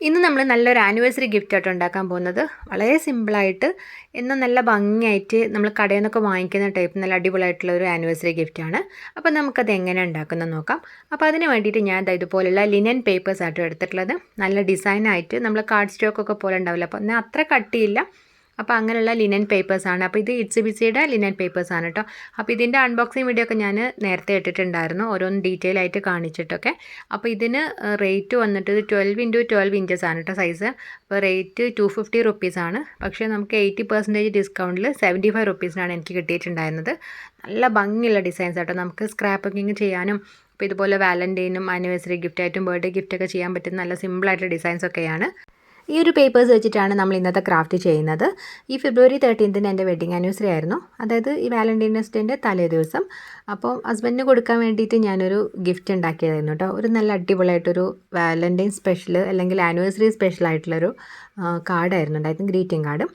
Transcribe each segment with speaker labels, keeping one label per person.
Speaker 1: ഇന്ന് നമ്മൾ നല്ലൊരു ആനിവേഴ്സറി ഗിഫ്റ്റായിട്ട് ഉണ്ടാക്കാൻ പോകുന്നത് വളരെ സിമ്പിളായിട്ട് എന്നാൽ നല്ല ഭംഗിയായിട്ട് നമ്മൾ കടയിൽ നിന്നൊക്കെ വാങ്ങിക്കുന്ന ടൈപ്പ് നല്ല അടിപൊളിയായിട്ടുള്ള ഒരു ആനിവേഴ്സറി ഗിഫ്റ്റാണ്. അപ്പോൾ നമുക്കത് എങ്ങനെ ഉണ്ടാക്കുന്നത് നോക്കാം. അപ്പോൾ അതിന് വേണ്ടിയിട്ട് ഞാൻ ഇതുപോലുള്ള ലിനൻ പേപ്പേഴ്സായിട്ട് എടുത്തിട്ടുള്ളത്. നല്ല ഡിസൈനായിട്ട് നമ്മൾ കാർഡ് സ്റ്റോക്കൊക്കെ പോലെ ഉണ്ടാവില്ല, അപ്പോൾ എന്നാൽ അത്ര കട്ടിയില്ല. അപ്പോൾ അങ്ങനെയുള്ള ലിനൻ പേപ്പേഴ്സാണ്. അപ്പോൾ ഇത് ഇറ്റ്സിയുടെ ലിനൻ പേപ്പേഴ്സാണ് കേട്ടോ. അപ്പോൾ ഇതിൻ്റെ അൺബോക്സിങ് വീഡിയോ ഒക്കെ ഞാൻ നേരത്തെ ഇട്ടിട്ടുണ്ടായിരുന്നു, ഓരോന്ന് ഡീറ്റെയിൽ ആയിട്ട് കാണിച്ചിട്ടൊക്കെ. അപ്പോൾ ഇതിന് റേറ്റ് വന്നിട്ട് 12x12 ഇഞ്ചസ് ആണ് കേട്ടോ സൈസ്. അപ്പോൾ റേറ്റ് 250 റുപ്പീസാണ്. പക്ഷേ നമുക്ക് 80% ഡിസ്കൗണ്ടിൽ 75 റുപ്പീസിനാണ് എനിക്ക് കിട്ടിയിട്ടുണ്ടായിരുന്നത്. നല്ല ഭംഗിയുള്ള ഡിസൈൻസ് ആട്ടോ. നമുക്ക് സ്ക്രാപ്പ് ബുക്കിംഗ് ചെയ്യാനും അപ്പോൾ ഇതുപോലെ വാലന്റൈനും ആനിവേഴ്സറി ഗിഫ്റ്റായിട്ടും ബർത്ത്ഡേ ഗിഫ്റ്റൊക്കെ ചെയ്യാൻ പറ്റുന്ന നല്ല സിമ്പിളായിട്ടുള്ള ഡിസൈൻസ് ഒക്കെയാണ്. ഈ ഒരു പേപ്പേഴ്സ് വെച്ചിട്ടാണ് നമ്മൾ ഇന്നത്തെ ക്രാഫ്റ്റ് ചെയ്യുന്നത്. ഈ ഫെബ്രുവരി 13 എൻ്റെ വെഡ്ഡിങ് ആനിവേഴ്സറി ആയിരുന്നു, അതായത് ഈ വാലന്റൈൻസ് ഡേൻ്റെ തലേ ദിവസം. അപ്പോൾ ഹസ്ബൻഡിന് കൊടുക്കാൻ വേണ്ടിയിട്ട് ഞാനൊരു ഗിഫ്റ്റ് ഉണ്ടാക്കിയതായിരുന്നു കേട്ടോ. ഒരു നല്ല അടിപൊളിയായിട്ടൊരു വാലന്റൈൻ സ്പെഷ്യൽ അല്ലെങ്കിൽ ആനിവേഴ്സറി സ്പെഷ്യൽ ആയിട്ടുള്ളൊരു കാർഡായിരുന്നു ഉണ്ടായിരുന്നു, ഗ്രീറ്റിംഗ് കാർഡ്.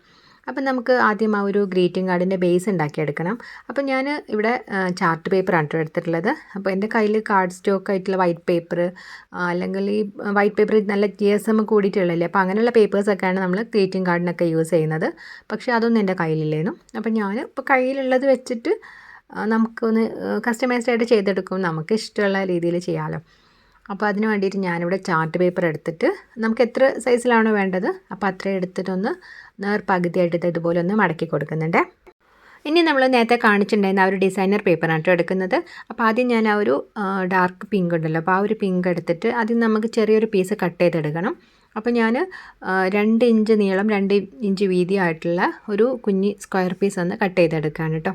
Speaker 1: അപ്പം നമുക്ക് ആദ്യം ആ ഒരു ഗ്രീറ്റിംഗ് കാർഡിൻ്റെ ബേസ് ഉണ്ടാക്കിയെടുക്കണം. അപ്പോൾ ഞാൻ ഇവിടെ ചാർട്ട് പേപ്പറാണ് എടുത്തിട്ടുള്ളത്. അപ്പോൾ എൻ്റെ കയ്യിൽ കാർഡ് സ്റ്റോക്ക് ആയിട്ടുള്ള വൈറ്റ് പേപ്പർ അല്ലെങ്കിൽ ഈ വൈറ്റ് പേപ്പർ നല്ല GSM കൂടിയിട്ടുള്ളല്ലേ, അപ്പോൾ അങ്ങനെയുള്ള പേപ്പേഴ്സൊക്കെയാണ് നമ്മൾ ഗ്രീറ്റിംഗ് കാർഡിനൊക്കെ യൂസ് ചെയ്യുന്നത്. പക്ഷേ അതൊന്നും എൻ്റെ കയ്യിലില്ലായിരുന്നു. അപ്പോൾ ഞാൻ ഇപ്പോൾ കയ്യിലുള്ളത് വെച്ചിട്ട് നമുക്കൊന്ന് കസ്റ്റമൈസ്ഡ് ആയിട്ട് ചെയ്തെടുക്കും, നമുക്ക് ഇഷ്ടമുള്ള രീതിയിൽ ചെയ്യാമല്ലോ. അപ്പോൾ അതിന് വേണ്ടിയിട്ട് ഞാനിവിടെ ചാർട്ട് പേപ്പർ എടുത്തിട്ട് നമുക്ക് എത്ര സൈസിലാണോ വേണ്ടത് അപ്പോൾ അത്രയും എടുത്തിട്ടൊന്ന് പകുതിയായിട്ട് ഇതുപോലെ ഒന്ന് മടക്കി കൊടുക്കുന്നുണ്ട്. ഇനി നമ്മൾ നേരത്തെ കാണിച്ചിട്ടുണ്ടായിരുന്ന ആ ഒരു ഡിസൈനർ പേപ്പറാണ് കേട്ടോ എടുക്കുന്നത്. അപ്പോൾ ആദ്യം ഞാൻ ആ ഒരു ഡാർക്ക് പിങ്ക് ഉണ്ടല്ലോ, അപ്പോൾ ആ ഒരു പിങ്ക് എടുത്തിട്ട് ആദ്യം നമുക്ക് ചെറിയൊരു പീസ് കട്ട് ചെയ്തെടുക്കണം. അപ്പോൾ ഞാൻ 2 ഇഞ്ച് നീളം 2 ഇഞ്ച് വീതിയായിട്ടുള്ള ഒരു കുഞ്ഞി സ്ക്വയർ പീസ് ഒന്ന് കട്ട് ചെയ്തെടുക്കുകയാണ് കേട്ടോ.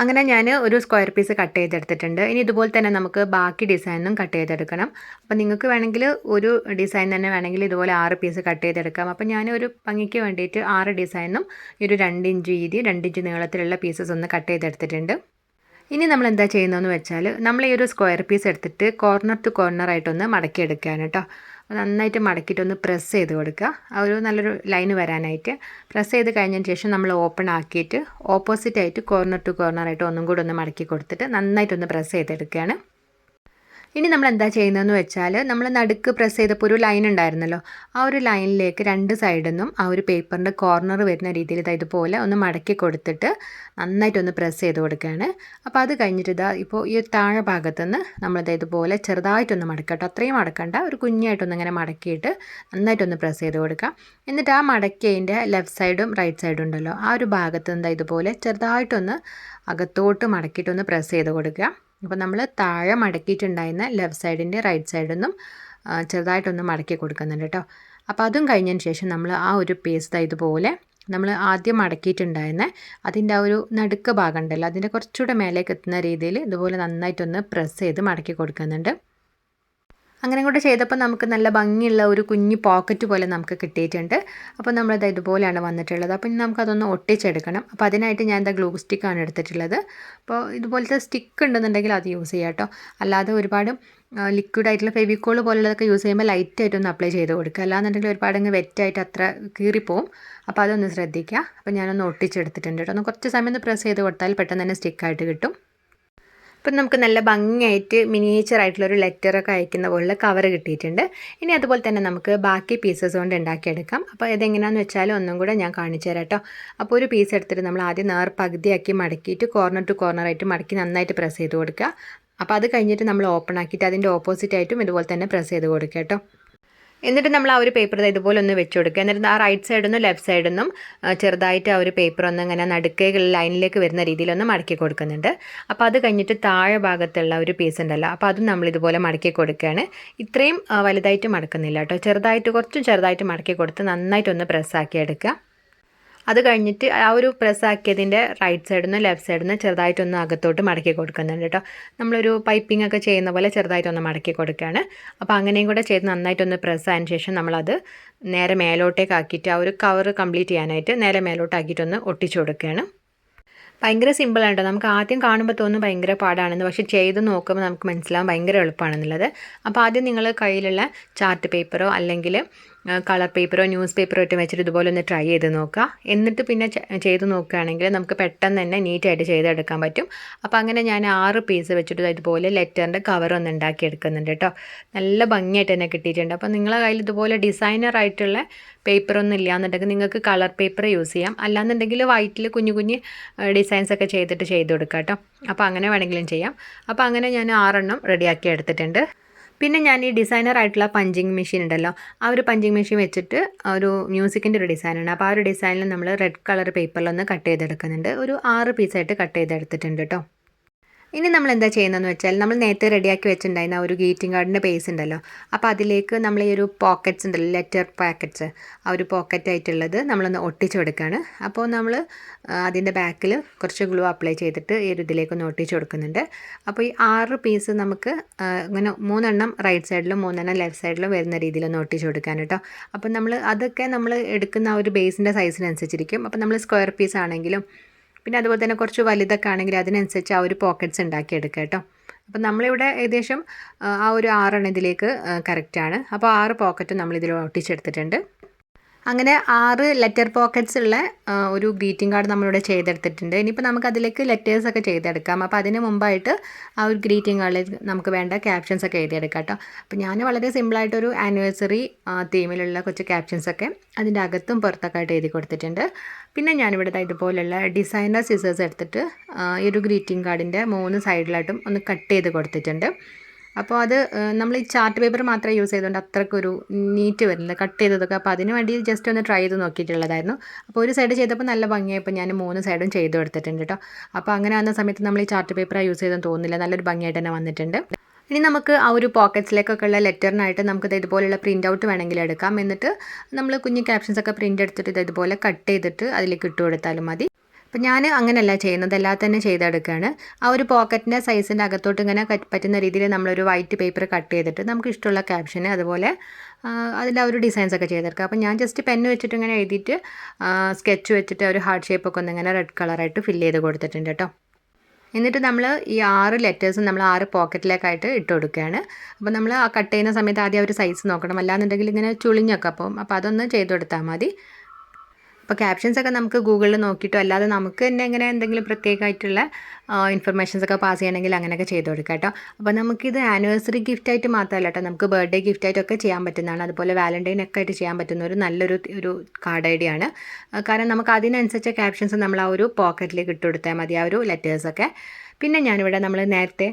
Speaker 1: അങ്ങനെ ഞാൻ ഒരു സ്ക്വയർ പീസ് കട്ട് ചെയ്തെടുത്തിട്ടുണ്ട്. ഇനി ഇതുപോലെ തന്നെ നമുക്ക് ബാക്കി ഡിസൈനും കട്ട് ചെയ്തെടുക്കണം. അപ്പോൾ നിങ്ങൾക്ക് വേണമെങ്കിൽ ഒരു ഡിസൈൻ തന്നെ വേണമെങ്കിൽ ഇതുപോലെ 6 പീസ് കട്ട് ചെയ്തെടുക്കാം. അപ്പോൾ ഞാൻ ഒരു ഭംഗിക്ക് വേണ്ടിയിട്ട് 6 ഡിസൈനും ഒരു 2 ഇഞ്ച് വീതി 2 ഇഞ്ച് നീളത്തിലുള്ള പീസസ് ഒന്ന് കട്ട് ചെയ്തെടുത്തിട്ടുണ്ട്. ഇനി നമ്മൾ എന്താ ചെയ്യുന്നതെന്ന് വെച്ചാൽ നമ്മൾ ഈ ഒരു സ്ക്വയർ പീസ് എടുത്തിട്ട് കോർണർ ടു കോർണർ ആയിട്ടൊന്ന് മടക്കിയെടുക്കുകയാണ് കേട്ടോ. നന്നായിട്ട് മടക്കിയിട്ടൊന്ന് പ്രസ് ചെയ്ത് കൊടുക്കുക, ആ ഒരു നല്ലൊരു ലൈന് വരാനായിട്ട്. പ്രസ് ചെയ്ത് കഴിഞ്ഞതിന് ശേഷം നമ്മൾ ഓപ്പൺ ആക്കിയിട്ട് ഓപ്പോസിറ്റായിട്ട് കോർണർ ടു കോർണർ ആയിട്ട് ഒന്നും കൂടി ഒന്ന് മടക്കി കൊടുത്തിട്ട് നന്നായിട്ടൊന്ന് പ്രസ് ചെയ്തെടുക്കുകയാണ്. ഇനി നമ്മൾ എന്താ ചെയ്യുന്നതെന്ന് വെച്ചാൽ നമ്മൾ നടുക്ക് പ്രസ് ചെയ്തപ്പോൾ ഒരു ലൈൻ ഉണ്ടായിരുന്നല്ലോ, ആ ഒരു ലൈനിലേക്ക് 2 സൈഡിൽ നിന്നും ആ ഒരു പേപ്പറിൻ്റെ കോർണർ വരുന്ന രീതിയിൽ ഇതുപോലെ ഒന്ന് മടക്കി കൊടുത്തിട്ട് നന്നായിട്ടൊന്ന് പ്രസ് ചെയ്ത് കൊടുക്കുകയാണ്. അപ്പോൾ അത് കഴിഞ്ഞിട്ട് ഇപ്പോൾ ഈ താഴെ ഭാഗത്തുനിന്ന് നമ്മളിത് ഇതുപോലെ ചെറുതായിട്ടൊന്ന് മടക്കട്ടോ, അത്രയും മടക്കണ്ട, ഒരു കുഞ്ഞായിട്ടൊന്ന് ഇങ്ങനെ മടക്കിയിട്ട് നന്നായിട്ടൊന്ന് പ്രസ് ചെയ്ത് കൊടുക്കുക. എന്നിട്ട് ആ മടക്കിയതിൻ്റെ ലെഫ്റ്റ് സൈഡും റൈറ്റ് സൈഡും ഉണ്ടല്ലോ, ആ ഒരു ഭാഗത്ത് നിന്ന് ഇതുപോലെ ചെറുതായിട്ടൊന്ന് അകത്തോട്ട് മടക്കിയിട്ടൊന്ന് പ്രസ് ചെയ്ത് കൊടുക്കുക. അപ്പോൾ നമ്മൾ താഴെ മടക്കിയിട്ടുണ്ടായിരുന്ന ലെഫ്റ്റ് സൈഡിൻ്റെ റൈറ്റ് സൈഡിൽ നിന്നും ചെറുതായിട്ടൊന്ന് മടക്കി കൊടുക്കുന്നുണ്ട് കേട്ടോ. അപ്പോൾ അതും കഴിഞ്ഞതിന് ശേഷം നമ്മൾ ആ ഒരു പീസ് ഇതുപോലെ നമ്മൾ ആദ്യം മടക്കിയിട്ടുണ്ടായിരുന്ന അതിൻ്റെ ആ ഒരു നടുക്ക് ഭാഗം ഉണ്ടല്ലോ, അതിൻ്റെ കുറച്ചുകൂടെ മേലേക്ക് എത്തുന്ന രീതിയിൽ ഇതുപോലെ നന്നായിട്ടൊന്ന് പ്രസ് ചെയ്ത് മടക്കി കൊടുക്കുന്നുണ്ട്. അങ്ങനെ കൂടെ ചെയ്തപ്പോൾ നമുക്ക് നല്ല ഭംഗിയുള്ള ഒരു കുഞ്ഞു പോക്കറ്റ് പോലെ നമുക്ക് കിട്ടിയിട്ടുണ്ട്. അപ്പോൾ നമ്മളത് ഇതുപോലെയാണ് വന്നിട്ടുള്ളത്. അപ്പോൾ ഇനി നമുക്കതൊന്ന് ഒട്ടിച്ചെടുക്കണം. അപ്പോൾ അതിനായിട്ട് ഞാൻ ഗ്ലൂ സ്റ്റിക്കാണ് എടുത്തിട്ടുള്ളത്. അപ്പോൾ ഇതുപോലത്തെ സ്റ്റിക്ക് ഉണ്ടെന്നുണ്ടെങ്കിൽ അത് യൂസ് ചെയ്യാം കേട്ടോ. അല്ലാതെ ഒരുപാട് ലിക്വിഡായിട്ടുള്ള ഫെവിക്കോൾ പോലുള്ളതൊക്കെ യൂസ് ചെയ്യുമ്പോൾ ലൈറ്റായിട്ടൊന്ന് അപ്ലൈ ചെയ്ത് കൊടുക്കുക, അല്ലാന്നുണ്ടെങ്കിൽ ഒരുപാട് അങ്ങ് വെറ്റായിട്ട് അത്ര കീറിപ്പോവും. അപ്പോൾ അതൊന്ന് ശ്രദ്ധിക്കുക. അപ്പോൾ ഞാനൊന്ന് ഒട്ടിച്ചെടുത്തിട്ടുണ്ട് കേട്ടോ. ഒന്ന് കുറച്ച് സമയം ഒന്ന് പ്രസ് ചെയ്ത് കൊടുത്താൽ പെട്ടെന്ന് തന്നെ സ്റ്റിക്കായിട്ട് കിട്ടും. അപ്പം നമുക്ക് നല്ല ഭംഗിയായിട്ട് മിനിയേച്ചർ ആയിട്ടുള്ളൊരു ലെറ്ററൊക്കെ അയക്കുന്ന പോലുള്ള കവർ കിട്ടിയിട്ടുണ്ട്. ഇനി അതുപോലെ തന്നെ നമുക്ക് ബാക്കി പീസസ് കൊണ്ട് ഉണ്ടാക്കിയെടുക്കാം. അപ്പോൾ ഇതെങ്ങനെയാണെന്ന് വെച്ചാൽ ഒന്നും കൂടെ ഞാൻ കാണിച്ചു തരാം കേട്ടോ. അപ്പോൾ ഒരു പീസ് എടുത്തിട്ട് നമ്മൾ ആദ്യം പകുതിയാക്കി മടക്കിയിട്ട് കോർണർ ടു കോർണർ ആയിട്ട് മടക്കി നന്നായിട്ട് പ്രസ് ചെയ്ത് കൊടുക്കുക. അപ്പോൾ അത് കഴിഞ്ഞിട്ട് നമ്മൾ ഓപ്പൺ ആക്കിയിട്ട് അതിൻ്റെ ഓപ്പോസിറ്റായിട്ടും ഇതുപോലെ തന്നെ പ്രസ് ചെയ്ത് കൊടുക്കുക കേട്ടോ. എന്നിട്ട് നമ്മൾ ആ ഒരു പേപ്പർ ഇതുപോലെ ഒന്ന് വെച്ച് കൊടുക്കുക. എന്നിട്ട് ആ റൈറ്റ് സൈഡിൽ നിന്നും ലെഫ്റ്റ് സൈഡിൽ നിന്നും ചെറുതായിട്ട് ആ ഒരു പേപ്പർ ഒന്ന് ഇങ്ങനെ നടുക്കേ ലൈനിലേക്ക് വരുന്ന രീതിയിലൊന്ന് മടക്കി കൊടുക്കുന്നുണ്ട്. അപ്പോൾ അത് കഴിഞ്ഞിട്ട് താഴെ ഭാഗത്തുള്ള ഒരു പീസ് ഉണ്ടല്ലോ, അപ്പോൾ അതും നമ്മൾ ഇതുപോലെ മടക്കി കൊടുക്കുകയാണ്. ഇത്രയും വലുതായിട്ട് മടക്കുന്നില്ല കേട്ടോ, കുറച്ചും ചെറുതായിട്ട് മടക്കി കൊടുത്ത് നന്നായിട്ടൊന്ന് പ്രസ്സാക്കി എടുക്കുക. അത് കഴിഞ്ഞിട്ട് ആ ഒരു പ്രസ്സാക്കിയതിൻ്റെ റൈറ്റ് സൈഡിൽ നിന്ന് ലെഫ്റ്റ് സൈഡിൽ നിന്ന് ചെറുതായിട്ടൊന്ന് അകത്തോട്ട് മടക്കി കൊടുക്കുന്നുണ്ട് കേട്ടോ. നമ്മളൊരു പൈപ്പിംഗ് ഒക്കെ ചെയ്യുന്ന പോലെ ചെറുതായിട്ടൊന്ന് മടക്കി കൊടുക്കുകയാണ്. അപ്പോൾ അങ്ങനെയും കൂടെ ചെയ്ത് നന്നായിട്ടൊന്ന് പ്രസ് ആയതിന് ശേഷം നമ്മളത് നേരെ മേലോട്ടേക്ക് ആക്കിയിട്ട് ആ ഒരു കവർ കംപ്ലീറ്റ് ചെയ്യാനായിട്ട് നേരെ മേലോട്ടാക്കിയിട്ടൊന്ന് ഒട്ടിച്ചു കൊടുക്കുകയാണ്. ഭയങ്കര സിമ്പിളാണ് കേട്ടോ. നമുക്ക് ആദ്യം കാണുമ്പോൾ തോന്നും ഭയങ്കര പാടാണെന്ന്, പക്ഷേ ചെയ്ത് നോക്കുമ്പോൾ നമുക്ക് മനസ്സിലാവും ഭയങ്കര എളുപ്പമാണെന്നുള്ളത്. അപ്പോൾ ആദ്യം നിങ്ങൾ കയ്യിലുള്ള ചാർട്ട് പേപ്പറോ അല്ലെങ്കിൽ കളർ പേപ്പറോ ന്യൂസ് പേപ്പറോ ഇട്ട് വെച്ചിട്ട് ഇതുപോലെ ഒന്ന് ട്രൈ ചെയ്ത് നോക്കുക. എന്നിട്ട് പിന്നെ ചെയ്ത് നോക്കുകയാണെങ്കിൽ നമുക്ക് പെട്ടെന്ന് തന്നെ നീറ്റായിട്ട് ചെയ്തെടുക്കാൻ പറ്റും. അപ്പോൾ അങ്ങനെ ഞാൻ 6 പീസ് വെച്ചിട്ട് ഇതുപോലെ ലെറ്ററിൻ്റെ കവറൊന്ന് ഉണ്ടാക്കി എടുക്കുന്നുണ്ട് കേട്ടോ. നല്ല ഭംഗിയായിട്ട് തന്നെ കിട്ടിയിട്ടുണ്ട്. അപ്പോൾ നിങ്ങളുടെ കയ്യിൽ ഇതുപോലെ ഡിസൈനർ ആയിട്ടുള്ള പേപ്പറൊന്നും ഇല്ലയെന്നുണ്ടെങ്കിൽ നിങ്ങൾക്ക് കളർ പേപ്പർ യൂസ് ചെയ്യാം. അല്ലാന്നുണ്ടെങ്കിൽ വൈറ്റിൽ കുഞ്ഞു കുഞ്ഞ് ഡിസൈൻസ് ഒക്കെ ചെയ്തിട്ട് ചെയ്ത് കൊടുക്കാം കേട്ടോ. അപ്പോൾ അങ്ങനെ വേണമെങ്കിലും ചെയ്യാം. അപ്പോൾ അങ്ങനെ ഞാൻ 6 റെഡിയാക്കി എടുത്തിട്ടുണ്ട്. പിന്നെ ഞാൻ ഈ ഡിസൈനർ ആയിട്ടുള്ള പഞ്ചിങ് മെഷീൻ ഉണ്ടല്ലോ, ആ ഒരു പഞ്ചിങ് മെഷീൻ വെച്ചിട്ട് ഒരു മ്യൂസിക്കിൻ്റെ ഒരു ഡിസൈനാണ്. അപ്പോൾ ആ ഒരു ഡിസൈനിൽ നമ്മൾ റെഡ് കളർ പേപ്പറിലൊന്ന് കട്ട് ചെയ്തെടുക്കുന്നുണ്ട്. ഒരു 6 പീസായിട്ട് കട്ട് ചെയ്തെടുത്തിട്ടുണ്ട് കേട്ടോ. ഇനി നമ്മൾ എന്താ ചെയ്യുന്നതെന്ന് വെച്ചാൽ നമ്മൾ നേരത്തെ റെഡിയാക്കി വെച്ചിട്ടുണ്ടായിരുന്ന ഒരു ഗ്രീറ്റിംഗ് കാർഡിൻ്റെ പേസ് ഉണ്ടല്ലോ, അപ്പോൾ അതിലേക്ക് നമ്മൾ ഈ ഒരു പോക്കറ്റ്സ് ഉണ്ടല്ലോ, ലെറ്റർ പാക്കറ്റ്സ്, ആ ഒരു പോക്കറ്റ് ആയിട്ടുള്ളത് നമ്മളൊന്ന് ഒട്ടിച്ചു കൊടുക്കുകയാണ്. അപ്പോൾ നമ്മൾ അതിൻ്റെ ബാക്കിൽ കുറച്ച് ഗ്ലൂ അപ്ലൈ ചെയ്തിട്ട് ഈ ഒരു ഇതിലേക്കൊന്ന് ഒട്ടിച്ചു കൊടുക്കുന്നുണ്ട്. അപ്പോൾ ഈ 6 പീസ് നമുക്ക് ഇങ്ങനെ 3 റൈറ്റ് സൈഡിലും 3 ലെഫ്റ്റ് സൈഡിലും വരുന്ന രീതിയിലൊന്ന് ഒട്ടിച്ചു കൊടുക്കാൻ കേട്ടോ. അപ്പോൾ അതൊക്കെ നമ്മൾ എടുക്കുന്ന ആ ഒരു ബേസിൻ്റെ സൈസിനനുസരിച്ചിരിക്കും. അപ്പോൾ നമ്മൾ സ്ക്വയർ പീസ് ആണെങ്കിലും പിന്നെ അതുപോലെ തന്നെ കുറച്ച് വലുതൊക്കെ ആണെങ്കിൽ അതിനനുസരിച്ച് ആ ഒരു പോക്കറ്റ്സ് ഉണ്ടാക്കിയെടുക്കുക കേട്ടോ. അപ്പോൾ നമ്മളിവിടെ ഏകദേശം ആ ഒരു 6 ഇതിലേക്ക് കറക്റ്റാണ്. അപ്പോൾ 6 പോക്കറ്റ് നമ്മളിതിൽ ഒട്ടിച്ചെടുത്തിട്ടുണ്ട്. അങ്ങനെ 6 ലെറ്റർ പോക്കറ്റ്സ് ഉള്ള ഒരു ഗ്രീറ്റിംഗ് കാർഡ് നമ്മളിവിടെ ചെയ്തെടുത്തിട്ടുണ്ട്. ഇനിയിപ്പോൾ നമുക്ക് അതിലേക്ക് ലെറ്റേഴ്സൊക്കെ ചെയ്തെടുക്കാം. അപ്പോൾ അതിന് മുമ്പായിട്ട് ആ ഒരു ഗ്രീറ്റിംഗ് കാർഡിൽ നമുക്ക് വേണ്ട ക്യാപ്ഷൻസ് ഒക്കെ എഴുതിയെടുക്കാം കേട്ടോ. അപ്പോൾ ഞാൻ വളരെ സിമ്പിളായിട്ടൊരു ആനിവേഴ്സറി തീമിലുള്ള കുറച്ച് ക്യാപ്ഷൻസൊക്കെ അതിൻ്റെ അകത്തും പുറത്തൊക്കെ ആയിട്ട് എഴുതി കൊടുത്തിട്ടുണ്ട്. പിന്നെ ഞാനിവിടെ ഇതുപോലുള്ള ഡിസൈനർ സിസേഴ്സ് എടുത്തിട്ട് ഈ ഒരു ഗ്രീറ്റിംഗ് കാർഡിൻ്റെ 3 സൈഡിലായിട്ടും ഒന്ന് കട്ട് ചെയ്ത് കൊടുത്തിട്ടുണ്ട്. അപ്പോൾ അത് നമ്മൾ ഈ ചാർട്ട് പേപ്പർ മാത്രമേ യൂസ് ചെയ്തുകൊണ്ട് അത്രയ്ക്കൊരു നീറ്റ് വരുന്നില്ല കട്ട് ചെയ്തതൊക്കെ. അപ്പോൾ അതിന് വേണ്ടി ജസ്റ്റ് ഒന്ന് ട്രൈ ചെയ്ത് നോക്കിയിട്ടുള്ളതായിരുന്നു. അപ്പോൾ ഒരു സൈഡ് ചെയ്തപ്പോൾ നല്ല ഭംഗിയായപ്പോൾ ഞാൻ 3 സൈഡും ചെയ്ത് കൊടുത്തിട്ടുണ്ട് കേട്ടോ. അപ്പോൾ അങ്ങനെ വന്ന സമയത്ത് നമ്മൾ ഈ ചാർട്ട് പേപ്പർ യൂസ് ചെയ്തെന്ന് തോന്നുന്നില്ല, നല്ലൊരു ഭംഗിയായിട്ട് തന്നെ വന്നിട്ടുണ്ട്. ഇനി നമുക്ക് ആ ഒരു പോക്കറ്റ്സിലേക്കൊക്കെ ഉള്ള ലെറ്ററിനായിട്ട് നമുക്കിത് ഇതുപോലെയുള്ള പ്രിൻ്റ് ഔട്ട് വേണമെങ്കിൽ എടുക്കാം. എന്നിട്ട് നമ്മൾ കുഞ്ഞു ക്യാപ്ഷൻസൊക്കെ പ്രിൻ്റ് എടുത്തിട്ട് ഇതുപോലെ കട്ട് ചെയ്തിട്ട് അതിലേക്ക് ഇട്ട് കൊടുത്താലും മതി. അപ്പോൾ ഞാൻ അങ്ങനെയല്ല ചെയ്യുന്നത്, അല്ലാതെ തന്നെ ചെയ്തെടുക്കുകയാണ്. ആ ഒരു പോക്കറ്റിൻ്റെ സൈസിൻ്റെ അകത്തോട്ട് ഇങ്ങനെ പറ്റുന്ന രീതിയിൽ നമ്മളൊരു വൈറ്റ് പേപ്പർ കട്ട് ചെയ്തിട്ട് നമുക്ക് ഇഷ്ടമുള്ള ക്യാപ്ഷന് അതുപോലെ അതിൻ്റെ ആ ഒരു ഡിസൈൻസൊക്കെ ചെയ്തെടുക്കുക. അപ്പോൾ ഞാൻ ജസ്റ്റ് പെന്ന് വെച്ചിട്ട് ഇങ്ങനെ എഴുതിയിട്ട് സ്കെച്ച് വെച്ചിട്ട് ഒരു ഹാർട്ട് ഷേപ്പൊക്കെ ഒന്ന് ഇങ്ങനെ റെഡ് കളറായിട്ട് ഫില്ല് ചെയ്ത് കൊടുത്തിട്ടുണ്ട് കേട്ടോ. എന്നിട്ട് നമ്മൾ ഈ 6 ലെറ്റേഴ്സും നമ്മൾ 6 പോക്കറ്റിലേക്കായിട്ട് ഇട്ട് കൊടുക്കുകയാണ്. അപ്പോൾ നമ്മൾ ആ കട്ട് ചെയ്യുന്ന സമയത്ത് ആദ്യം ഒരു സൈസ് നോക്കണം, അല്ലാന്നുണ്ടെങ്കിൽ ഇങ്ങനെ ചുളിഞ്ഞൊക്കെ അപ്പോൾ അതൊന്ന് ചെയ്ത് കൊടുത്താൽ മതി. അപ്പോൾ ക്യാപ്ഷൻസൊക്കെ നമുക്ക് ഗൂഗിളിൽ നോക്കിയിട്ടോ അല്ലാതെ നമുക്ക് തന്നെ ഇങ്ങനെ എന്തെങ്കിലും പ്രത്യേകമായിട്ടുള്ള ഇൻഫർമേഷൻസൊക്കെ പാസ് ചെയ്യണമെങ്കിൽ അങ്ങനെയൊക്കെ ചെയ്ത് കൊടുക്കാം കേട്ടോ. അപ്പോൾ നമുക്കിത് ആനിവേഴ്സറി ഗിഫ്റ്റായിട്ട് മാത്രമല്ല കേട്ടോ, നമുക്ക് ബർത്ത്ഡേ ഗിഫ്റ്റായിട്ടൊക്കെ ചെയ്യാൻ പറ്റുന്നതാണ്. അതുപോലെ വാലന്റൈനൊക്കെ ആയിട്ട് ചെയ്യാൻ പറ്റുന്ന ഒരു നല്ലൊരു കാർഡ് ഐഡിയ ആണ്. കാരണം നമുക്ക് അതിനനുസരിച്ച ക്യാപ്ഷൻസ് നമ്മൾ ആ ഒരു പോക്കറ്റിലേക്ക് ഇട്ട് കൊടുത്താൽ മതി, ആ ഒരു ലെറ്റേഴ്സൊക്കെ. പിന്നെ ഞാനിവിടെ നമ്മൾ നേരത്തെ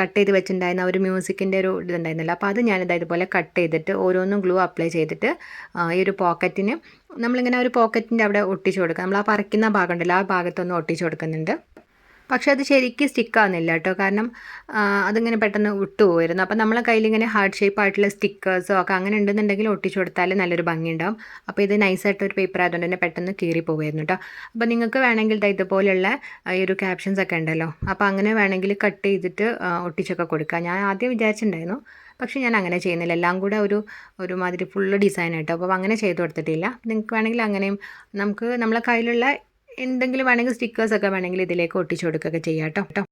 Speaker 1: കട്ട് ചെയ്ത് വെച്ചിട്ടുണ്ടായിരുന്ന ഒരു മ്യൂസിക്കിൻ്റെ ഒരു ഇതുണ്ടായിരുന്നല്ലോ, അപ്പോൾ അത് ഇതുപോലെ കട്ട് ചെയ്തിട്ട് ഓരോന്നും ഗ്ലൂ അപ്ലൈ ചെയ്തിട്ട് ഈ ഒരു പോക്കറ്റിന് നമ്മളിങ്ങനെ ഒരു പോക്കറ്റിൻ്റെ അവിടെ ഒട്ടിച്ചു കൊടുക്കുക. നമ്മൾ ആ പറിക്കുന്ന ഭാഗം ഉണ്ടല്ലോ, ആ ഭാഗത്തൊന്ന് ഒട്ടിച്ചു കൊടുക്കുന്നുണ്ട്. പക്ഷേ അത് ശരിക്കും സ്റ്റിക്കാവുന്നില്ല കേട്ടോ, കാരണം അതിങ്ങനെ പെട്ടെന്ന് വിട്ടുപോയിരുന്നു. അപ്പോൾ നമ്മളെ കയ്യിലിങ്ങനെ ഹാർട്ട് ഷേപ്പ് ആയിട്ടുള്ള സ്റ്റിക്കേഴ്സോ ഒക്കെ അങ്ങനെ ഉണ്ടെന്നുണ്ടെങ്കിൽ ഒട്ടിച്ചു കൊടുത്താൽ നല്ലൊരു ഭംഗി ഉണ്ടാവും. അപ്പോൾ ഇത് നൈസായിട്ടൊരു പേപ്പർ ആയതുകൊണ്ട് തന്നെ പെട്ടെന്ന് കീറിപ്പോകുമായിരുന്നു കേട്ടോ. അപ്പോൾ നിങ്ങൾക്ക് വേണമെങ്കിൽ ഇതുപോലുള്ള ഈ ഒരു ക്യാപ്ഷൻസ് ഒക്കെ ഉണ്ടല്ലോ, അപ്പോൾ അങ്ങനെ വേണമെങ്കിൽ കട്ട് ചെയ്തിട്ട് ഒട്ടിച്ചൊക്കെ കൊടുക്കുക. ഞാൻ ആദ്യം വിചാരിച്ചിട്ടുണ്ടായിരുന്നു, പക്ഷേ ഞാൻ അങ്ങനെ ചെയ്യുന്നില്ല, എല്ലാം കൂടെ ഒരുമാതിരി ഫുള്ള് ഡിസൈൻ ആയിട്ടോ. അപ്പോൾ അങ്ങനെ ചെയ്ത് കൊടുത്തിട്ടില്ല. നിങ്ങൾക്ക് വേണമെങ്കിൽ അങ്ങനെയും നമുക്ക് നമ്മളെ കയ്യിലുള്ള എന്തെങ്കിലും വേണമെങ്കിൽ സ്റ്റിക്കേഴ്സൊക്കെ വേണമെങ്കിൽ ഇതിലേക്ക് ഒട്ടിച്ചു കൊടുക്കുകയൊക്കെ ചെയ്യാം കേട്ടോ.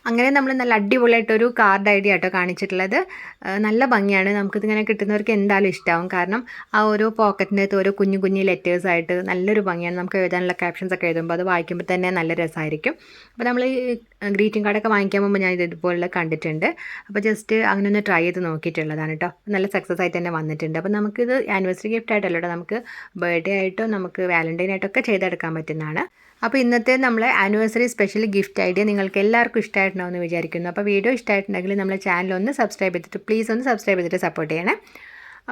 Speaker 1: അങ്ങനെ നമ്മൾ നല്ല അടിപൊളിയായിട്ടൊരു കാർഡ് ഐഡിയ ആട്ടോ കാണിച്ചിട്ടുള്ളത്. നല്ല ഭംഗിയാണ്, നമുക്കിതിങ്ങനെ കിട്ടുന്നവർക്ക് എന്തായാലും ഇഷ്ടമാവും. കാരണം ആ ഓരോ പോക്കറ്റിൻ്റെ അകത്ത് ഓരോ കുഞ്ഞു കുഞ്ഞു ലെറ്റേഴ്സായിട്ട് നല്ലൊരു ഭംഗിയാണ്. നമുക്ക് എഴുതാനുള്ള ക്യാപ്ഷൻസൊക്കെ എഴുതുമ്പോൾ അത് വായിക്കുമ്പോൾ തന്നെ നല്ല രസമായിരിക്കും. അപ്പോൾ നമ്മൾ ഈ ഗ്രീറ്റിംഗ് കാർഡൊക്കെ വാങ്ങിക്കാൻ പോകുമ്പോൾ ഞാൻ ഇതുപോലെ കണ്ടിട്ടുണ്ട്. അപ്പോൾ ജസ്റ്റ് അങ്ങനെ ഒന്ന് ട്രൈ ചെയ്ത് നോക്കിയിട്ടുള്ളതാണ് കേട്ടോ. നല്ല സക്സസ് ആയിട്ട് തന്നെ വന്നിട്ടുണ്ട്. അപ്പോൾ നമുക്കിത് ആനിവേഴ്സറി ഗിഫ്റ്റ് ആയിട്ടല്ലോ കേട്ടോ, നമുക്ക് ബർത്ത്ഡേ ആയിട്ടോ നമുക്ക് വാലന്റൈൻ ആയിട്ടൊക്കെ ചെയ്തെടുക്കാൻ പറ്റുന്നതാണ്. അപ്പോൾ ഇന്നത്തെ നമ്മളെ ആനിവേഴ്സറി സ്പെഷ്യൽ ഗിഫ്റ്റ് ഐഡിയ നിങ്ങൾക്ക് എല്ലാവർക്കും ഇഷ്ടമായിട്ടുണ്ടാവുമെന്ന് വിചാരിക്കുന്നു. അപ്പോൾ വീഡിയോ ഇഷ്ടമായിട്ടുണ്ടെങ്കിൽ നമ്മളെ ചാനൽ ഒന്ന് സബ്സ്ക്രൈബ് ചെയ്തിട്ട് പ്ലീസ് ഒന്ന് സബ്സ്ക്രൈബ് ചെയ്തിട്ട് സപ്പോർട്ട് ചെയ്യണേ.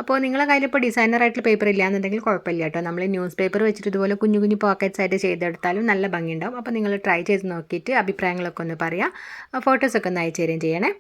Speaker 1: അപ്പോൾ നിങ്ങളുടെ കയ്യിലിപ്പോൾ ഡിസൈനറായിട്ടുള്ള പേപ്പർ ഇല്ലയെന്നുണ്ടെങ്കിൽ കുഴപ്പമില്ല കേട്ടോ, നമ്മൾ ന്യൂസ് പേപ്പർ വെച്ചിട്ട് ഇതുപോലെ കുഞ്ഞു കുഞ്ഞു പോക്കറ്റ്സ് ആയിട്ട് ചെയ്തെടുത്താലും നല്ല ഭംഗിയുണ്ടാവും. അപ്പോൾ നിങ്ങൾ ട്രൈ ചെയ്ത് നോക്കിയിട്ട് അഭിപ്രായങ്ങളൊക്കെ ഒന്ന് പറയാം, ഫോട്ടോസൊക്കെ ഒന്ന് അയച്ചു തരികയും ചെയ്യണേ.